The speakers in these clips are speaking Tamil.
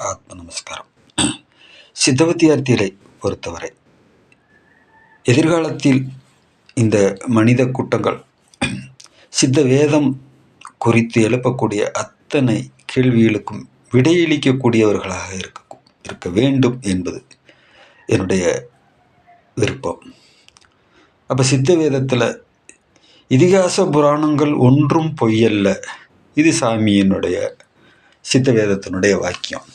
ஆத்ம நமஸ்காரம். சித்த வித்தியார்த்திகளை பொறுத்தவரை எதிர்காலத்தில் இந்த மனித கூட்டங்கள் சித்த வேதம் குறித்து எழுப்பக்கூடிய அத்தனை கேள்விகளுக்கும் விடையளிக்கக்கூடியவர்களாக இருக்க வேண்டும் என்பது என்னுடைய விருப்பம். அப்போ சித்த வேதத்தில் இதிகாச புராணங்கள் ஒன்றும் பொய்யல்ல, இது சாமியினுடைய சித்த வேதத்தினுடைய வாக்கியம்.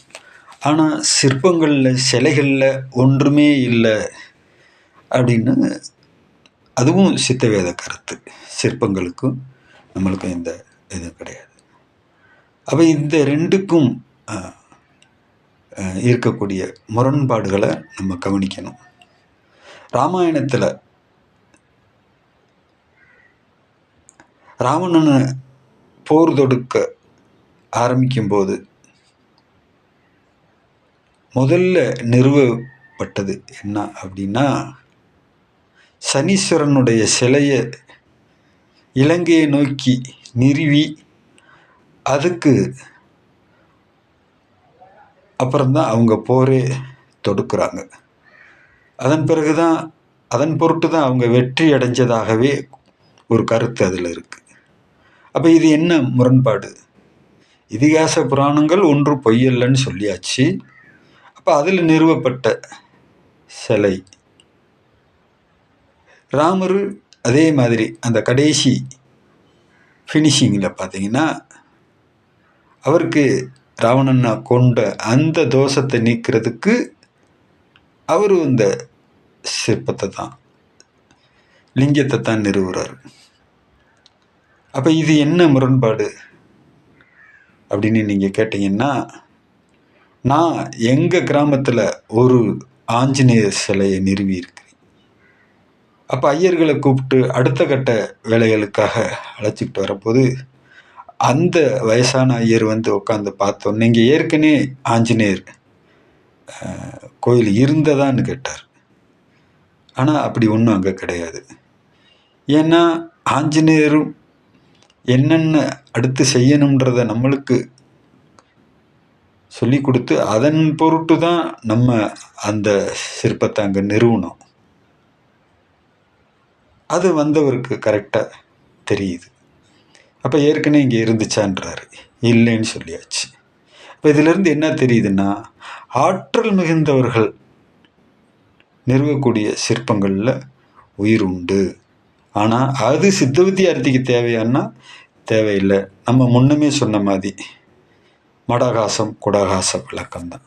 ஆனால் சிற்பங்களில் சிலைகளில் ஒன்றுமே இல்லை அப்படின்னு அதுவும் சித்த வேத கருத்து. சிற்பங்களுக்கும் நம்மளுக்கும் எந்த இதுவும் கிடையாது. அப்போ இந்த ரெண்டுக்கும் இருக்கக்கூடிய முரண்பாடுகளை நம்ம கவனிக்கணும். ராமாயணத்தில் ராவணனை போர் தொடுக்க ஆரம்பிக்கும்போது முதல்ல நிறுவப்பட்டது என்ன அப்படின்னா, சனீஸ்வரனுடைய சிலையை இலங்கையை நோக்கி நிறுவி அதுக்கு அப்புறம்தான் அவங்க போரே தொடுக்கிறாங்க. அதன் பிறகுதான் அதன் பொருட்டு தான் அவங்க வெற்றி அடைஞ்சதாகவே ஒரு கருத்து அதில் இருக்குது. அப்போ இது என்ன முரண்பாடு? இதிகாச புராணங்கள் ஒன்று பொய்யல்லன்னு சொல்லியாச்சு. அப்போ அதில் நிறுவப்பட்ட சிலை ராமர் அதே மாதிரி அந்த கடைசி ஃபினிஷிங்கில் பார்த்தீங்கன்னா அவருக்கு ராவணனை கொண்ட அந்த தோஷத்தை நீக்கிறதுக்கு அவர் இந்த சிற்பத்தை தான், லிங்கத்தை தான் நிறுவுறார். அப்போ இது என்ன முரண்பாடு அப்படின்னு நீங்கள் கேட்டீங்கன்னா, நான் எங்கள் கிராமத்தில் ஒரு ஆஞ்சநேயர் சிலையை நிறுவி இருக்கிறேன். அப்போ ஐயர்களை கூப்பிட்டு அடுத்த கட்ட வேலைகளுக்காக அழைச்சிக்கிட்டு வரப்போது அந்த வயசான ஐயர் உட்காந்து பார்த்தோன்னே, இங்கே ஏற்கனவே ஆஞ்சநேயர் கோயில் இருந்ததான்னு கேட்டார். ஆனால் அப்படி ஒன்றும் அங்கே கிடையாது. ஏன்னா ஆஞ்சநேயரும் என்னென்ன அடுத்து செய்யணுன்றதை நம்மளுக்கு சொல்லி கொடுத்து அதன் பொருட்டு தான் நம்ம அந்த சிற்பத்தை அங்கே நிறுவனம். அது வந்தவருக்கு கரெக்டாக தெரியுது. அப்போ ஏற்கனவே இங்கே இருந்துச்சான்றாரு, இல்லைன்னு சொல்லியாச்சு. இப்போ இதிலிருந்து என்ன தெரியுதுன்னா, ஆற்றல் மிகுந்தவர்கள் நிறுவக்கூடிய சிற்பங்களில் உயிர் உண்டு. ஆனால் அது சித்த வித்தியார்த்திக்கு தேவையானா தேவையில்லை. நம்ம முன்னமே சொன்ன மாதிரி மடகாசம் குடகாச விளக்கம்தான்.